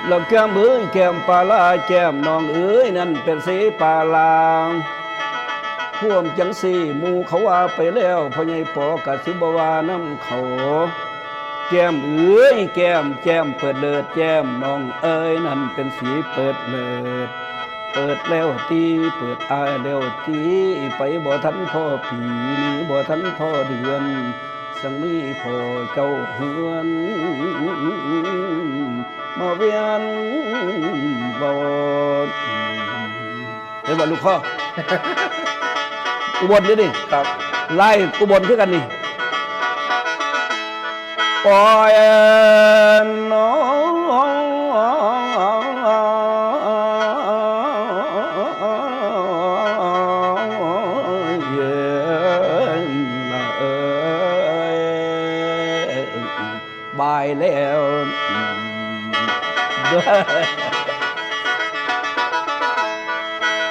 แล้วแก้มเอ้ยแก้มปลาลาแก้มน้องเอ้ยนั่นเป็นสีปลาลาพ่วมจังสีหมูเขาว่าไปแล้วพ่อใหญ่ปอกะสิบวาน้ำเขาแก้มเอ้ยแก้มเปิดเลิดแก้มน้องเอ้ยนั่นเป็นสีเปิดเลิดเปิดแล้วตีเปิดอายแล้วตีไปบ่ทันพ่อปีนี้บ่ทันพ่อเดือนสังมีพ่อเจ้าเฮือนมาเวียนบ่เห็นบ่ลูกพ่อ อุบลนี่ดิครับไล่อุบลคือกันนี่ปล่อยน้องเย็นเอ้ยบายแล้ว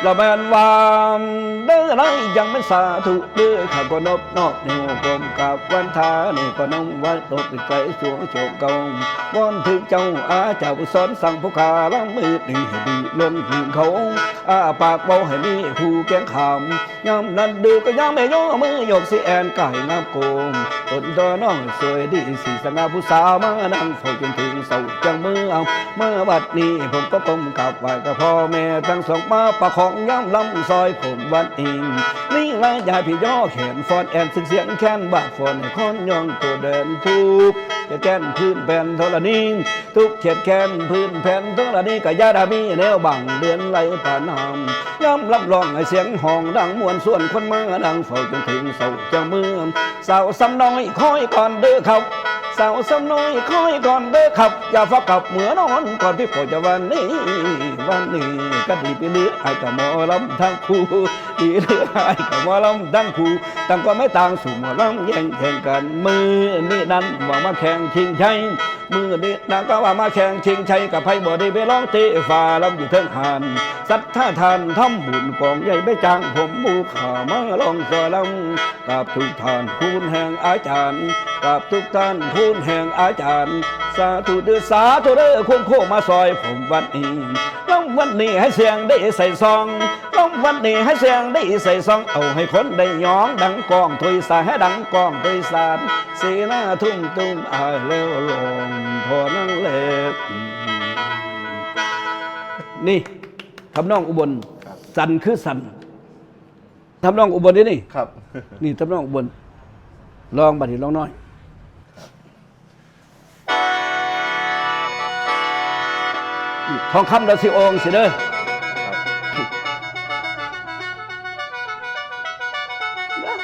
ละแมนวามเด้อไรยังไม่สาธุเด้อข้าก็นบนอกในหัวกลมกับวันทานี่ก็น้องวัดตกใจสวงโฉมเก่าวอนถึงเจ้าอาเจ้าสอนสั่งผู้ขาล้างมือนี่ให้ดีล้นหินเขาอาปากเบาให้มีผู้แกงขำย้ำนั้นดูก็ย้ำไม่ย่อมือยกสิแอนไก่น้ำโกงคนตัวน้องสวยดีสีสง่าผู้สาวมานั่งเฝ้าจนถึงเสาจังมือเอาเมื่อบัดนี้ผมก็ก้มกราบไหว้กับพ่อแม่ทั้งสองมาประคองย้ำลำซอยผมวันเองนี่ละยายพี่ย่อแขนฟอนแอนซึ่งเสียงแค้นบาดฟอนให้คนย่องตัวเดินทุกจะแก้นพื้นแผ่นเท่านี้ทุกเฉียดแค้นพื้นแผ่นเท่านี้ก็ยาดามีแนวบังเดือนไหลผ่านหามย้ำลำลองให้เสียงห้องดังมวนส่วนคนมาดังเฝ้าจนถึงเสาเจ้าเมืองสาวซ้ำน้อยคอยก่อนเด้อเขาสาวซ้ำน้อยคอยก่อนเด้อขับอย่าฟักกับเหมือนอนก่อนที่พ่อจะวันนี้ก็ดีไปเรื่อยไอ้กับหมอลำทั้งคู่ดีเรื่อยไอ้กับหมอลำทั้งคู่ต่างก็ไม่ต่างสู่หมอลำแย่งกันมือนี่นั้นว่ามาแข่งชิงชัยมือนี่นางก็ว่ามาแข่งชิงชัยกับไพ่บ่ได้ไปร้องเตะฝ่าลำอยู่เทิงหานสัทธาทานทำบุญกองใหญ่ไม่จางผมบูขามาลองซอยลำกับทุกท่านคุณแห่งอาจารย์กับทุกท่านคุณแห่งอาจารย์สาธุเด้อสาธุเด้อคุณโคมาซอยผมวันนี้ลงวันนี้ให้เสียงได้ใส่ซองลงวันนี้ให้เสียงได้ใส่ซองเอาให้คนได้ย้องดังกองถุยสาให้ดังกองถุยสารสีหน้าทุ่มตุ้มอายเร็วลงพอนั่งเล็บนี่ทำนองอุบลสันคือสันทำนองอุบลนี่ครับนี่ทำนองอุบลลองบัดนี้ลองน้อยทองคำเราสิองสิเด้อ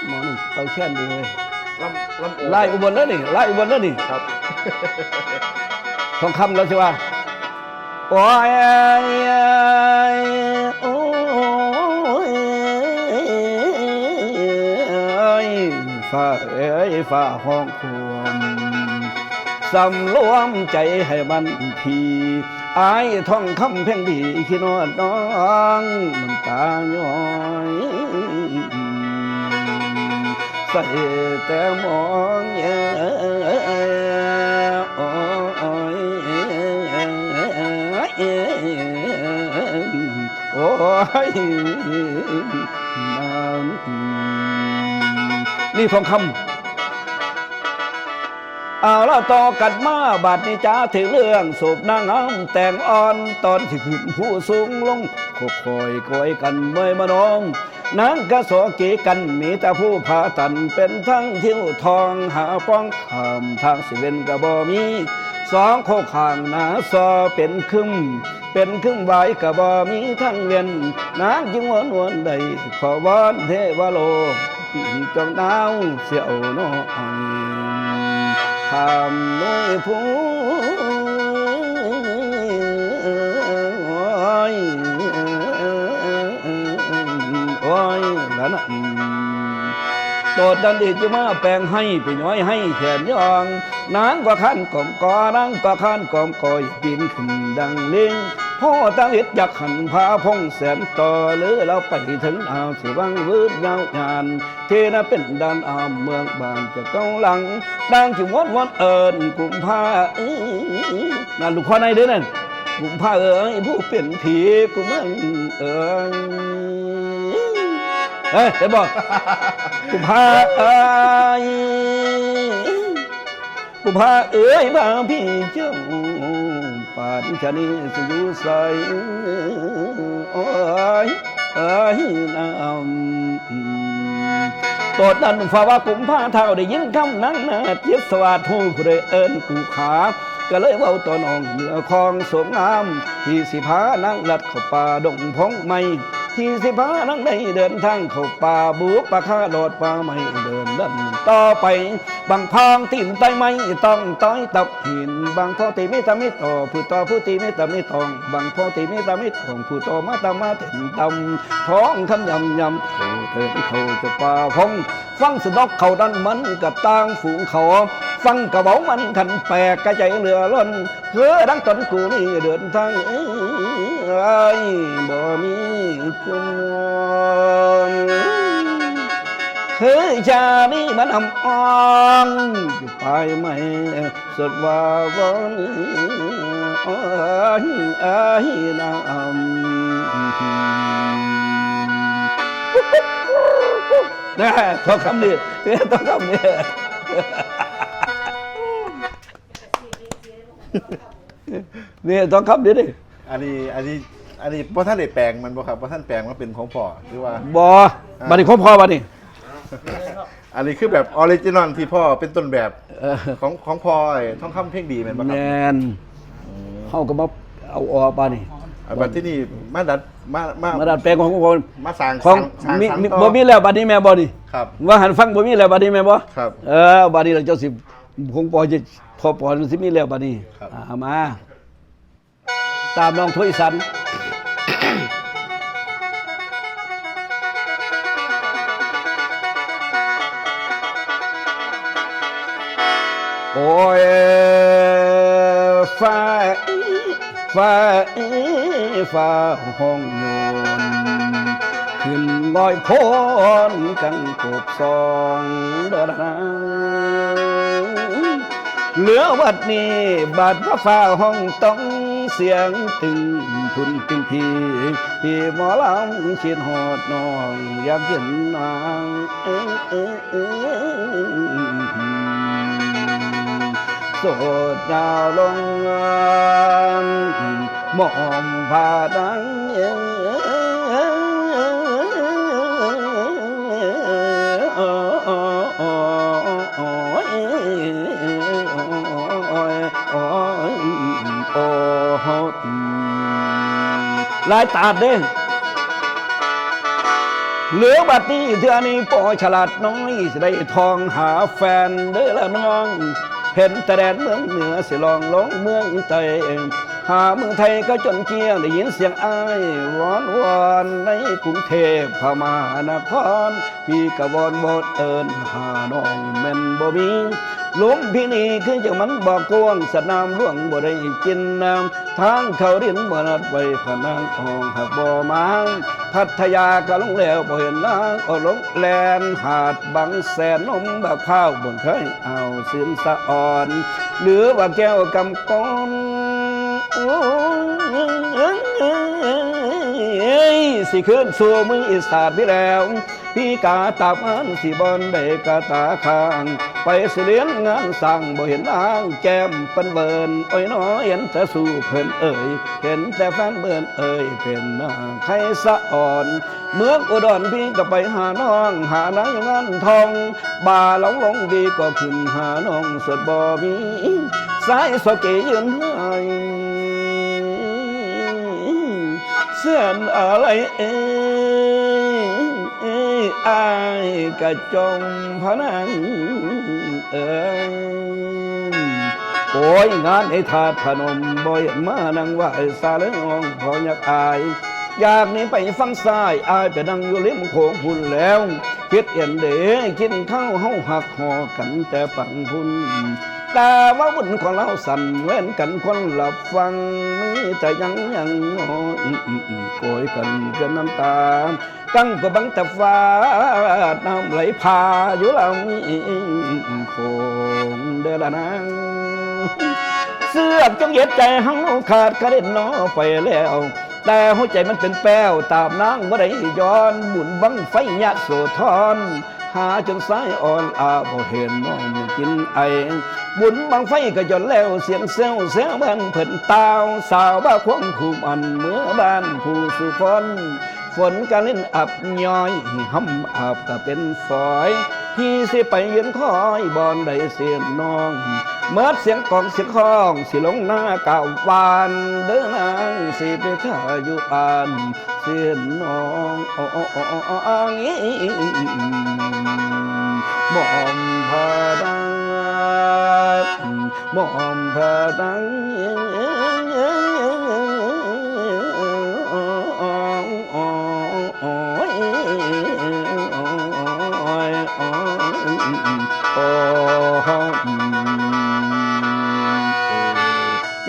หมอนี่เอาแค่นดีเลยไล่อุบลแล้วนี่ไล่อุบลแล้วนี่ครับทองคำเราสิว่าโอ้ยโอ้ยฝ่าฝ่าห้องควมสำรวมใจให้มันทีอายท่องคำเพ่งดีขี้นวดน้องน้ำตาย้อยใส่แต่มองโอ้ยนี่ทองคำเอาละต่อกันมาบาดนี้จ้าถึงเรื่องสูบนางงามแต่งอ่อนตอนที่ขึ้นผู้สูงลงคอยคอยกันเมื่อยมาน้องนางกระสอเกกันมีแต่ผู้พาตันเป็นทั้งเที่ยวทองหาป้องขามทางสิเวนกระบอมีสองโคข้างหนาซอเป็นคึมไว้กระบอมีทั้งเวียนนางจึงวนใดขอวอนเทวโลกปีจงดาวเสียวน้อยทำน้อยผู้โอ้ยแล้วนะโดดดันดีจะมาแปลงให้ไปน้อยให้แขนยองนางก็ขันกล่อมกอนางก็ขันกล่อมกอยปีนขึ้นดังเลี้ยงพ่อตาเวทอยากหันพาพงแสนต่อหรือเราไปถึงอ่าวสิวังวืดยาวยานเทน่ะเป็นด้านอ่าวเมืองบานจะเก้าหลังดังจิวนเอิญกุมภานั่นลูกพ่อในเด้อนั่น กุมภาเอ๋ยผู้เป็นผีกูมึงเอ๋ยเดี๋ยวบอกกุมภาเอ๋ยกุมภาเอ๋ยพาพี่เจ้าป่านชะนี้สิอยู่ใส่โอ้ยน้ำตดนั้นฝ่าว่ากุมภาเท่าได้ยินคำนั้นนะเจี๊ยบสวัสดิ์ผู้ผู้ใดเอิญกูขาก็เลยเว้าตัวน้องเหนือคลองสวงงามที่สิพานั่งลัดเข้าป่าดงพงไม้ที่สิพานั่งได้เดินทางเข้าป่าบุกป่าข้าโลดป่าไม่เดินดันต่อไปบางพองตีนไตไม่ต้องต้อยตับหินบางพอตีไม่ตาไม่ต่อผู้ต่อผู้ตีไม่ตาไม่ทองบางพอตีไม่ตาไม่ทองผู้ต่อมาตามาเต็มตำท้องคำยำโถเถิดเขาจะป่าพงฟังสนอกเขาดันมันกับต่างฝูงเขาฟังกระเบามันขันแปลกกระใจเรือล้นเฮือดังตนกูนี่เดินทางบ่มีกุมเฮ้ยชานี่มันอ่อนไปไม่สุดว่าวันน้ำนะต้องคำนี้ต้องคำนี้เนี่ยต้องคำนี้ดิอันนี้พ่อท่านได้แปลงมันบ่ครับพ่อท่านแปลงมันเป็นของพ่อหรือว่าบัดนี้ของพ่อบัดนี้อันนี้คือแบบออริจินอลที่พ่อเป็นต้นแบบของพ่อท่องคำเพลงดีแม่นบ่ครับแม่นเฮาก็มาเอาออกบัดนี้แบบที่นี่มาดัดแปลงของคนมาสร้างบ่มีแล้วบัดนี้แม่บ่นี่ครับว่าหันฟังบ่มีแล้วบัดนี้แม่บ่ครับบัดนี้เราเจ้าสิคงปอจะพอปอสิมีแล้วบัดนี้มาตามน้องถ้วยสันโอ้ยฟ้าห้องโยนขึ้นลอยโพนกันกบซองเดินทางเหลือวัดนี้บาดฟ้าห้องต้องเสียงตึงทุนตึงพี่หมอลำชิดหอดน้องอยากเห็นนางโสดยาวลงมอมผ่าดังลายตาเด้งเหลือบัดนี้เท่านี้ปอฉลาดน้อยสิได้ทองหาแฟนเด้อละน้องเห็นแต่แดนเมืองเหนือสิลองลงเมืองใต้หาเมืองไทยก็จนเกี้ยงได้ยินเสียงอ้ายวอนในกรุงเทพพมานครพี่กะวอนบดเอิญหาน้องแม่นบ่มีลุมพี่นี่คือจังมันบอกกวงสนามหลวงบ่ได้กินน้ำทางเขาเรียนบ่นัดไว้พนางอองหักบ่มาพัทยาก็ลงแล้วบ่เห็นนางก็ลงแลนหาดบางแสนนมบักข้าวบนเคยเอาสินสะอ่อนหรือว่าแก้วกำปอนสิขึ้นสู่มืออิสานพี่แล้วพี่กาตามันสิบอนได้กาตาข้างไปสิเลี้ยงงานสั่งบ่เห็นนางแก้มเป็นเบินอ้อยน้อยเห็นแต่สู่เพิ่นเอ่ยเห็นแต่แฟนเบินเอ่ยเป็นนางใครสะอ่อนเมืองอุดรพี่ก็ไปหาน้องหานางงานทองบ่าหลงดีก็ขึ้นหาน้องสดบ่มีสายสเกยืนให้เส้นอะไรอายกระจงพนังโอ้ยงานไอ้ถาดพนมบ่อยมานั่งว่าสาเรื่ององพออยากอายอยากนี้ไปฟังซ้ายอายไปนั่งอยู่ริมโขงพุ่นแล้วคิดเอ็นเดกินข้าวเฮาหักหอกันแต่ฝั่งพุ่นแต่ว่าบุญของเราสั่นเว้นกันคนหลับฟังมีแต่ยังโกยกันจนน้ำตาตั้งก็บังแต่ฟ้าน้ำไหลพาอยู่ลำโขงเดินนาง เสือกจงเย็ดใจเฮาขาดกระเด็นน้อไปแล้ว แต่หัวใจมันเป็นแป้วตามนางบ่ได้ย้อนบุญบังไฟยะโสธรหาจนสายอ่อนอาบ่เห็นน้องมันกินไอบุญบังไฟก็จนแล้วเสียงเซลบ้านเพิ่นตาวสาวบ้าความคุมอันเมื่อบ้านผู้สุพรฝนก็เล่นอับย้อยห้ำอาบก็เป็นฝอยที่สิไปยืนคอยบอนได้เสียงน้องเมื่อเสียงกองเสียงคองสิลงหน้าเก่าวานเดินนางสิไปท่าอยู่อ่านเสียงน้องมอมพาดังมอมพาดัง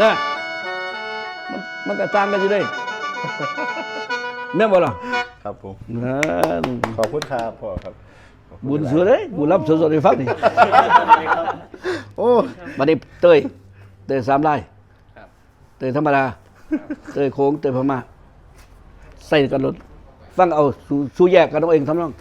นะมันก็ต่างกันอยู่เลยแม่นบ่ล่ะ ครับผม นั่น ขอบคุณครับพ่อครับขอบคุณ บุญสุดเลยบุญรับสดๆให้ฟังนี่ โอ้ บัดนี้เตย3ลายเตยธรรมดาเตยโค้งเตยพม่าใส่กันรถฟังเอาสู้แยกกันเอาเองทำน้อง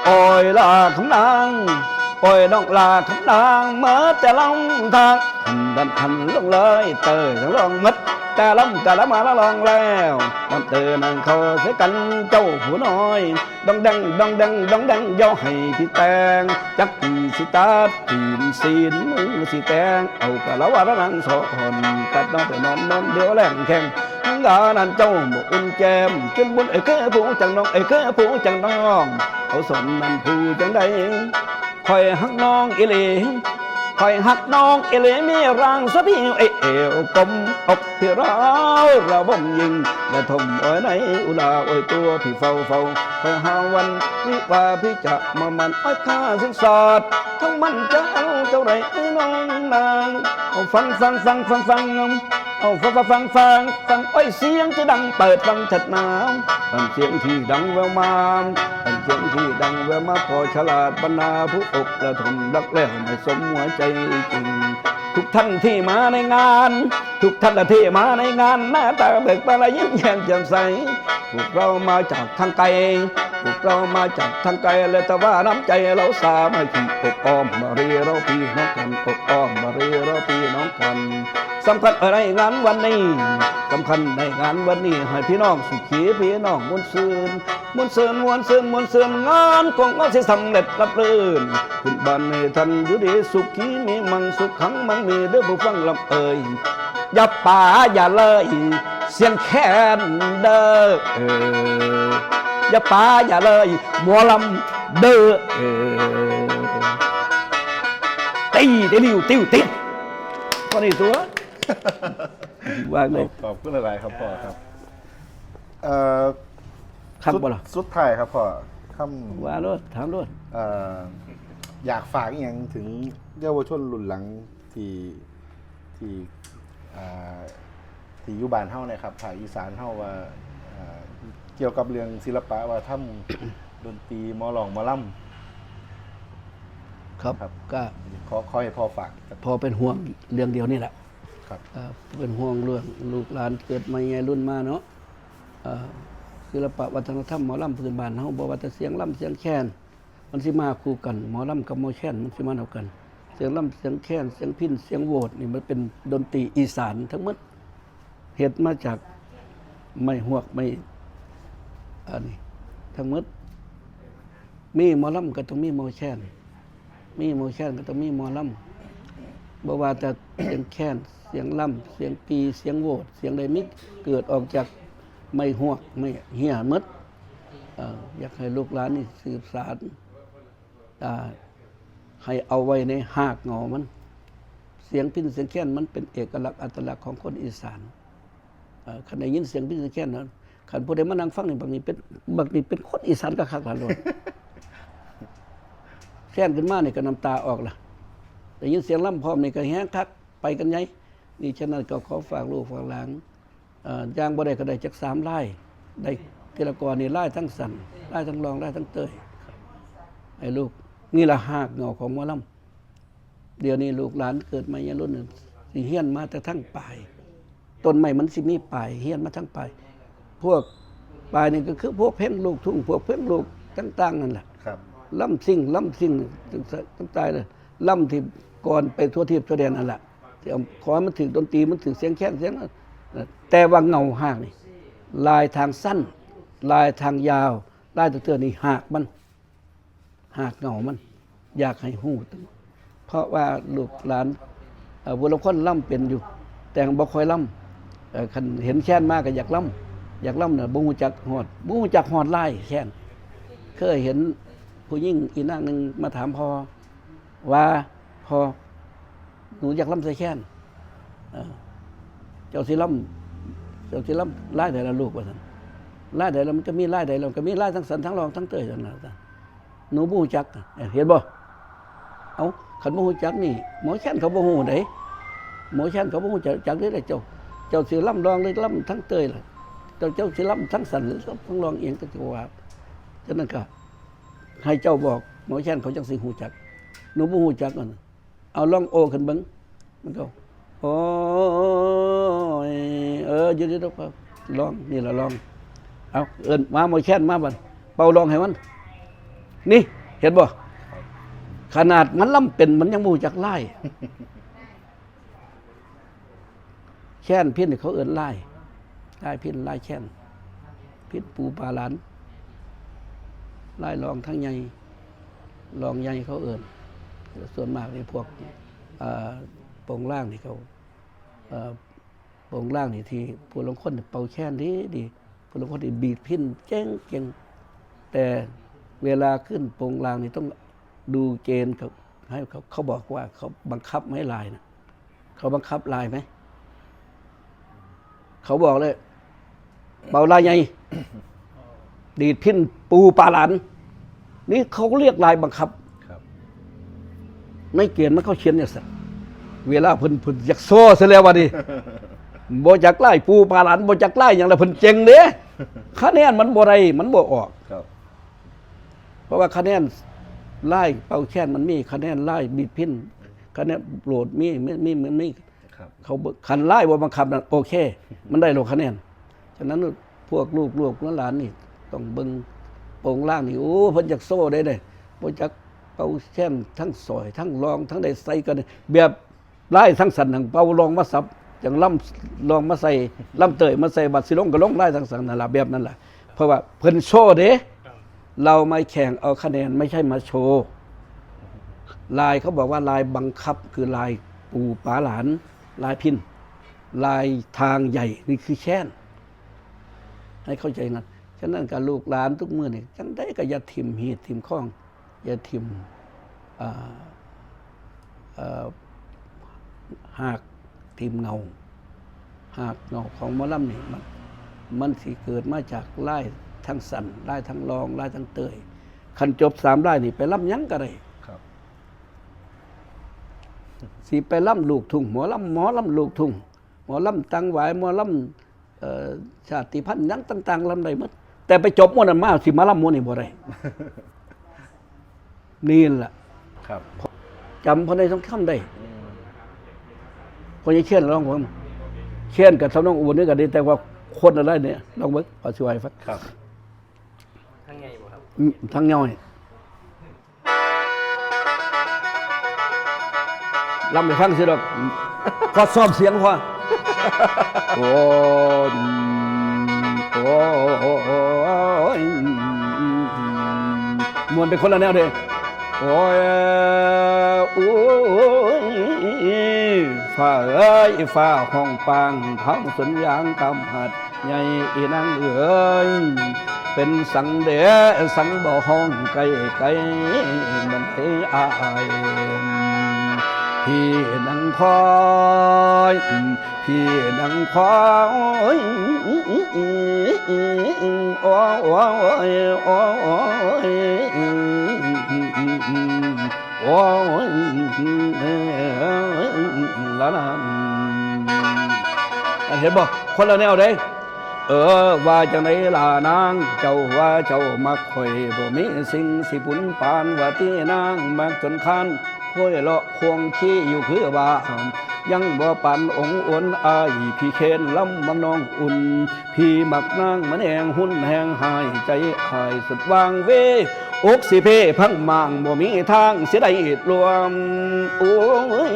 โอ้ยลาคำนางโอ้ยน้องลาคำนางเมื่อแต่ลำทางหันลงเลยเตยทั้งลองมัดแต่ลำมาละลองแล้วมันเตยนั่งเขาเสียกันเจ้าหัวน้อยดองดังย่อให้พี่แตงจักปีสิตาตีนศีลมือสิแตงเอากะละว่าละนางสอนกัดน้องไปนอนเดี๋ยวแรงแข่งงานั่นเจ้าหมกอุ่นแจมจนบนเคผู้จังน้องเคผู้จังน้องเขาสนนั่นผู้จังใดคอยหักน้องอีหลีคอยหักน้องอีหลีมีร่างสะพิวเอวกลมอกที่เราบ่มยิงและทมอ้อยในอุลาอ้อยตัวพี่เฝ้าคอยหาวันวิว่าพี่จะมามันอ้อยข้าสินสอดทั้งมันจะเอาเจ้าไรน้องนางเอาฟังเอาฟังอ้อยเสียงที่ดังเปิดฟังชัดหนาวเสียงที่ดังแววมาเสียงที่ดังแววมาพอฉลาดบรรณาผู้อกระทมรักแล้วไม่สมหัวใจจริงทุกท่านที่มาในงานทุกท่านที่มาในงานหน้าตาเบิกบานยิ้มแย้มแจ่มใสพวกเรามาจากทางไกลพวกเรามาจากทางไกลและแต่ว่าน้ำใจเราสามัคคีอกอ้อมมาเรียเราพี่น้องกันอกอ้อมมาเรียเราพี่น้องกันสำคัญอะไรงานวันนี้สำคัญในงานวันนี้ให้พี่น้องสุขีพี่น้องมวลซืนงานคงก็สิสำเร็จรับรื่นขึ้นบ้านให้ท่านอยู่ดีสุขีมีมังสุขขังมังมีเด้อผู้ฟังลำเอ่ยอย่าป่าอย่าเลยเสียงแค้นเด้ออย่าป่าอย่าเลยหมอลำเด้อตีลิ้วติ้วติดก็นี่ตัววางเลย ขอบคุณอะไรครับพ่อครับคำบ่ล่ะ สุดท้ายครับพ่อคำว่าโลดถามโลดอยากฝากอย่างถึงเยาวชนรุ่นหลังที่อยู่บ้านเฮาเนี่ยครับภาคอีสานเฮาว่าเกี่ยวกับเรื่องศิลปะว่าทำดนตรีหมอร้องหมอลำครับก็ขอให้พ่อฝากพอเป็นห่วงเรื่องเดียวนี่แหละครับเป็นห่วงเรื่องลูกหลานเกิดมาไงรุ่นมาเนาะศิลปะวัฒนธรรมหมอลำพื้นบ้านเฮาบ่ว่าแต่เสียงลำเสียงแคนมันสิมาคู่กันหมอลำกับหมอแคนมันสิมาเท่ากันเสียงลำเสียงแคนเสียงพิณเสียงโหวดนี่มันเป็นดนตรีอีสานทั้งหมดเฮ็ดมาจากไม้หวกไม้อันนี้ทั้งหมดมีหมอลำก็ต้องมีหมอแคนมีหมอแคนก็ต้องมีหมอลำบ่ว่าแต่เสียงแคนเสียงลำเสียงปีเสียงโหวดเสียงใดมิกเกิดออกจากไม่หวกไม่เหี้ยมดอยากให้ลูกหลานนี่สืบสานให้เอาไว้ในหากเหงามันเสียงพิณเสียงแค้นมันเป็นเอกลักษณ์อัตลักษณ์ของคนอีสานคันได้ยินเสียงพิณเสียงแค้นนั้นคันผู้ใดมานั่งฟังนี่บางนี้เป็นคนอีสานคักๆล่ะโลดแค้นขึ้นมานี่ก็น้ำตาออกล่ะได้ยินเสียงลำพร้อมนี่ก็แฮงคักไปกันใหญ่นี่ฉะนั้นก็ขอฝากลูกฝากหลาน ย่างบ่ได้ก็ได้จัก3ไร่ได้ทีละกรนี่ไร่ทั้งสันไร่ทั้งรองไร่ทั้งเตยไอ้ลูกนี่ละหากเหงาของหมอลำเดี๋ยวนี้ลูกหลานเกิดมาอย่างรุ่นสิเฮียนมาแต่ทั้งปลายต้นไม้มันสิมีปลายเฮียนมาทั้งปลายพวกปลายนี่ก็คือพวกเพ่งลูกทุ่งพวกเพ่งลูกต่างๆนั่นแหละครับล่ำซิ่งตั้งตายเลยล่ำที่ก่อนไปทั่วทิพย์ทั่วแดนนั่นแหละที่ขอมันถึงดนตรีมันถึงเสียงแค้นเสียงแต่ว่าเงาหากนี่ลายทางสั้นลายทางยาวลายตัวนี่หากมันหากเงามันอยากให้หู้เพราะว่าลูกหลานบุรุษคนล่ำเป็นอยู่แต่บ่ค่อยล่ำคันเห็นแค้นมากก็อยากล่ำเนี่ยบ่ฮู้จักฮอดลายแค้นเคยเห็นผู้หญิงอีนางหนึ่งมาถามพ่อว่าพ่อหนูอยากล่ำใส่แค้นเจ้าสิล่ำไล่ใดละลูกว่าซั่นไล่ใดแล้วมันก็มีไล่ใดแล้วก็มีไล่ทั้งสันทั้งรองทั้งเตยซั่นน่ะหนูบ่ฮู้จักเห็นบ่เอ้าคันบ่ฮู้จักนี่หมอแค้นเขาบ่ฮู้ไดหมอแค้นเขาบ่ฮู้จักได้เจ้าสิล่ำรองหรือล่ำทั้งเตยล่ะเจ้าสิล่ำทั้งสันหรือทั้งรองเองก็จะว่าฉะนั้นก็ให้เจ้าบอกหมอแค้นเขาจังสิฮู้จักหนูบ่ฮู้จักนั่นเอาลองโอขึ้นเบิ่งมันก็โอ้ยเดี๋ยวลองนี่ล่ะลองเอาเอิ้นมาหมอแค้นมาบัดเป่าลองให้มันนี่เห็นบ่ขนาดมันล่ำเป็นมันยังบ่ฮู้จักไล่แค้นพินเขาเอิ้นไล่พินไล่แค้นพินปูปลาหลานไล่รองทั้งใหญ่รองใหญ่เขาเอิ้นส่วนมากนี่พวกโปงล่างนี่เขาโปงล่างนี่ที่ผู้ลงคนเป่าแค้นดีผู้ลงคนที่บีดพินเก่งแต่เวลาขึ้นโปงล่างนี่ต้องดูเกณฑ์ให้เขาบอกว่าเขาบังคับไม่ลายนะเขาบังคับลายไหมเขาบอกเลยเป่าลายใหญ่ ดีดพินปูปลาหลานนี่เขาเรียกลายบังคับในเกณฑ์มันเขาเขียนอย่างสัตว์เวลาเพิ่นอยากโซ่ซะแล้วว่าดิบ่จักไล่ปูปลาหลานบ่จักไล่อย่างละเพิ่นเจ๋งเด้คะแนนมันบ่ได้มันบ่ออกเพราะว่าคะแนนไล่เป่าแค้นมันมีคะแนนไล่บีดพินคะแนนโหลดมีเขาคันไล่บ่บังคับนั่นโอเคมันได้โลคะแนนฉะนั้นพวกลูกหลานนี่ต้องเบิ่งโป่งล่างนี่โอ้เพิ่นจักโซ่ได้เด้บ่จักเป่าแค้นทั้งซอยทั้งรองทั้งได้ใส่กันแบบไล่ทั้งสันทั้งเป่ารองมาสับจังล่ำรองมาใส่ล่ำเตยมาใส่บัดสิลงก็ลงไล่ทั้งสันนั่นล่ะแบบนั้นล่ะเพราะว่าเพิ่นโชว์เด้เราไม่แข่งเอาคะแนนไม่ใช่มาโชว์ลายเขาบอกว่าลายบังคับคือลายปูปลาหลานลายพินลายทางใหญ่นี่คือแค้นให้เข้าใจงั้นฉะนั้นการลูกหลานทุกมื้อนี่จังได้ก็อย่าทิ่มหีดทิ่มข้องอย่าทิ่มหากทิ่มเงาหากเงาของหมอลำนี่มันสิเกิดมาจากไล่ทั้งสันไล่ทั้งรองไล่ทั้งเตยคันจบ3ไล่นี่ไปล่ำยังก็ได้สิไปล่ำลูกทุ่งหมอลำลูกทุ่งหมอลำตังหวายหมอลำชาติพันธุ์ยังต่างๆลำใดหมดแต่ไปจบหมดนั้นมาสิมาล่ำหมดนี่บ่ได้นี่แหละจำพอได้ต้องทำได้พอจะเชื่อนลองผมเชื่อนกับสำนองอุบลนี่ก็ดีแต่ว่าคนอะไรเนี่ยลองเบิ่งขอช่วยฟังทั้งไงบ่ครับทั้งย่อยลำไปฟังสิดอกขอซ้อมเสียงพอโอ้มวนเป็นคนละแนวเด้โอ้ยฟ้าเอ้ยฟ้าห้องปางท้องสวนยางตำหัดใหญ่อีนางเอ้ยเป็นสังเดสังบ่ห้องไกลมันให้อายพี่นังคอยพี่นังคอยโอ้ยโอ้ยโอ้ยละละ เห็นบ่คนละแนวเด้ว่าจังไดล่ะนางเจ้าว่าเจ้ามักข่อยบ่มีสิ่งสิปุนปานว่าที่นางมักจนคันค่อยเลาะควงขี้อยู่คือว่ายังบ่ปานองค์อ้วนอายพี่เคนลำบำน้องอุ่นพี่มักนางมันแหงหุ่นแหงหายใจหายสุดวางเวอกสิเพพังมางบ่มีทางเสียได้รวมโอ้ย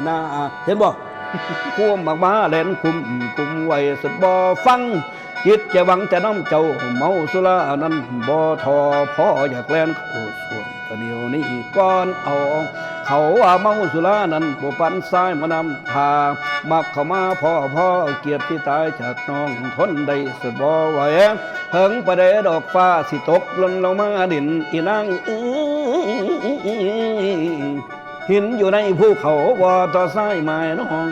น่าเห็นบ่ควมมากมาเล่นคุมไว้สุดบ่ฟังจิตจะหวังจะน้ำเจ้าเมาสุรานั้นบ่ทอพ่ออยากแล่นเข้าสวงตะเดียวนี้ก่อนเอาเขาว่าเมาสุรานั้นบ่ปันซ้ายมานำทามักเข้ามาพ่อเกียรติที่ตายจากน้องทนได้สุดบ่ไหวเฮิงประเดดอกฟ้าสิตกหล่นลงมาดินอีนางหินอยู่ในภูเขาว่าต่อซ้ายไม้น้อง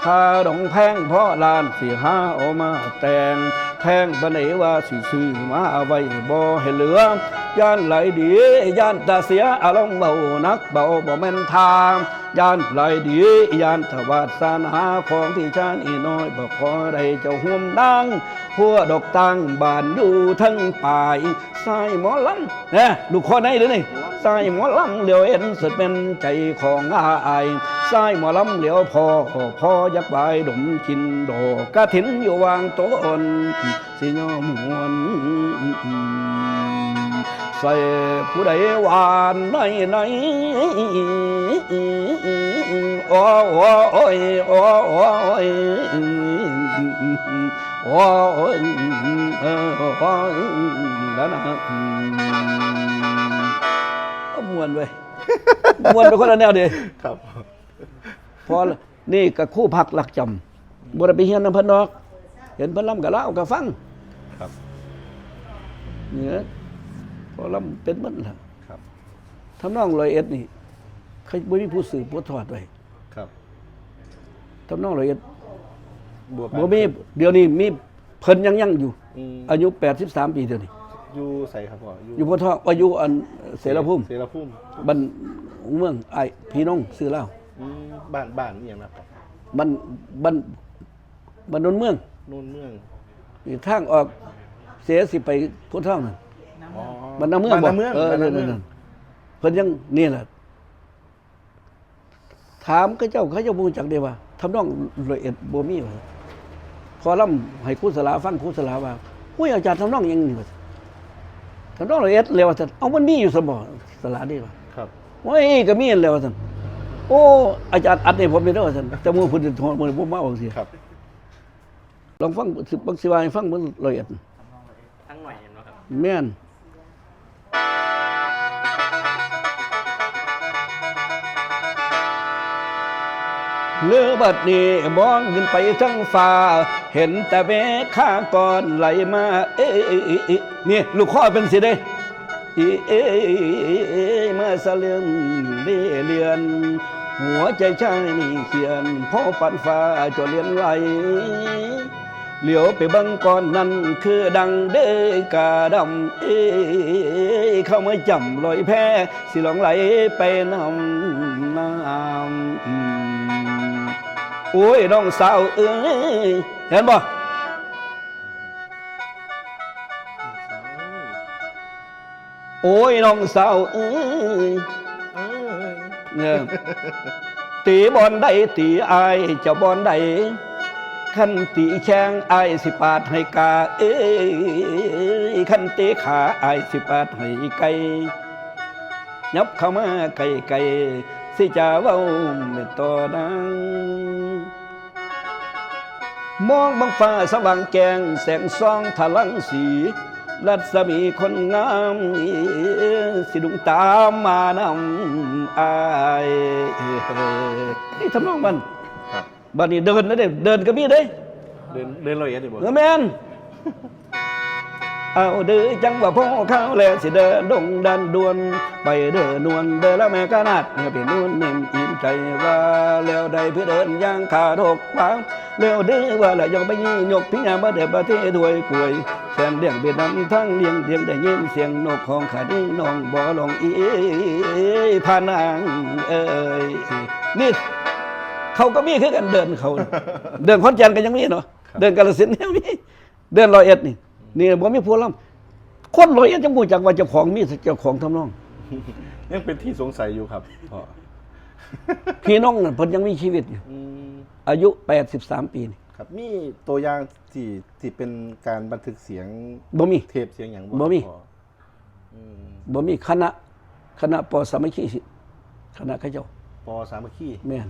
คาดองแพงพ่อลานสิหาเอามาแต่งแพงปานไหนว่าสิซื้อมาไว้บ่ให้เหลือย่านไหลดีย่านตาเสียอารมณ์เบานักเบาบ่แม่นทางย่านไหลดีย่านถวาสานหาของที่ชานอีน้อยบ่ขอได้เจ้าห่วมดังพัวดอกตังบานอยู่ทั้งป่ายสายหมอลำเนี่ยลูกคอไหนเด้อนี่สายหมอลำเหลียวเอ็นสุดเป็นใจของอายสายหมอลำเหลียวพ่อยักใบดมกินดอกกระถินอยู่วางต้นสิย่อมวนใส่ผู้ใดหวานในโอ้ยแล้วนะมวนเว้ยมวนเป็นคนละแนวดิครับ พอนี่กับคู่พักหลักจำบ่ได้ไปเฮียนน้ำเพิ่นดอกเห็นเพิ่นลำกับเล่ากับฟังครับเนี่ยพอลำเป็นมันล่ะครับทำนอง101นี่ใครบ่มีผู้สืบผู้ทอดไว้ครับทำนอง101บ่มีเดี๋ยวนี้มีเพิ่นยังอยู่อายุ83ปีเดี๋ยวนี้อยู่ไสครับพ่ออยู่พ่อทองอายุอันเสรภูมิบ้านเมืองไอ้พี่น้องซื้อเหล้าบ้านนี่หยังนะครับบ้านนนเมืองนี่ทางออกเสียสิไปพ่อทองนั่นบ้านนาเมืองบ่นั่นเพิ่นยังนี่แหละถามเขาเจ้าบ่รู้จักได้ว่าทำนอง101บ่มีว่าพอลำให้ครูสลาฟังครูสลาว่าโอ้ยอาจารย์ทำนองยังนี่ว่าทำนอง101แล้วว่าซั่นเอามันมีอยู่ซั่นบ่สลานี่ว่าครับโอ้ยก็มีแล้วว่าซั่นโอ้อาจารย์อัดให้ผมได้เด้อว่าซั่นแต่มื้อเพิ่นสิมื้อบ่มาว่าสิครับลองฟังบางสิว่าให้ฟังมัน101ทั้งหน่อยเห็นบ่ครับแม่นเลือบัดนี้มองขึ้นไปทั้งฟ้าเห็นแต่เมฆาก้อนไหลมานี่ลูกข้อเป็นสิเด้มาสะเลือนเลียนหัวใจชายนี่เขียนพ่อปันฟ้าจนเลียนไหลเหลียวไปบังก่อนนั้นคือดังเด้กาดำเข้ามาจำลอยแพ้สิหลงไหลไปน้ำโอ้ยน้องสาวเห็นบ่โอ้ยน้องสาวเนี่ยตีบอลได้ตีอายเจ้าบอลได้ขันตีแข้งอายสิปาดให้กาขันตีขาอายสิปาดให้ไก่ยับเข้ามาไก่สิจะเว้าไม่ต่อดังมองบังฟ้าสว่างแกงแสงส่องทะลังสีรัศมีคนงามสิดุงตามมานำอายนี่ทำนองมันบัดนี้เดินนะเดินก็มีเด้เดิน101ดิบ่แม่นเอาเด้อจังว่าพ่อเขาแลสิเดินดงดันดวนไปเดินนวลเดินแล้วแม่กะนาดไปนวลเน่มอิ่มใจว่าแล้วใดเพื่อเดินย่างขาดกปางแล้วเด้อว่าละยกไปยี่ยกพิญญาบ่ได้ประเทศด้วยกล้วยแสนเลี้ยงเบียดนำทั้งเลี้ยงได้ยินเสียงนกของขาดิ้งน้องบ่ลองพานางนี่ เขาก็มีคือกันเดินเขา เดินขอนแก่นก็ยังมีเนาะเดินกาฬสินธุ์ยังมีเดินร้อยเอ็ดนี่บ่มีผู้ล่ำคนร้อยเอ็ดจังบ่จักว่าเจ้าของมีเจ้าของทำนอง ยังเป็นที่สงสัยอยู่ครับพ่อ พี่น้องน่ะเพิ่นยังมีชีวิตอยู่ อืม อายุ83ปีนี่ ครับมีตัวอย่างที่เป็นการบันทึกเสียง บ่มี เทปเสียงอย่าง บ่มี พ่ออืม บ่มีคณะปสามัคคีสิคณะเขาเจ้า ปอสามัคคี แม่น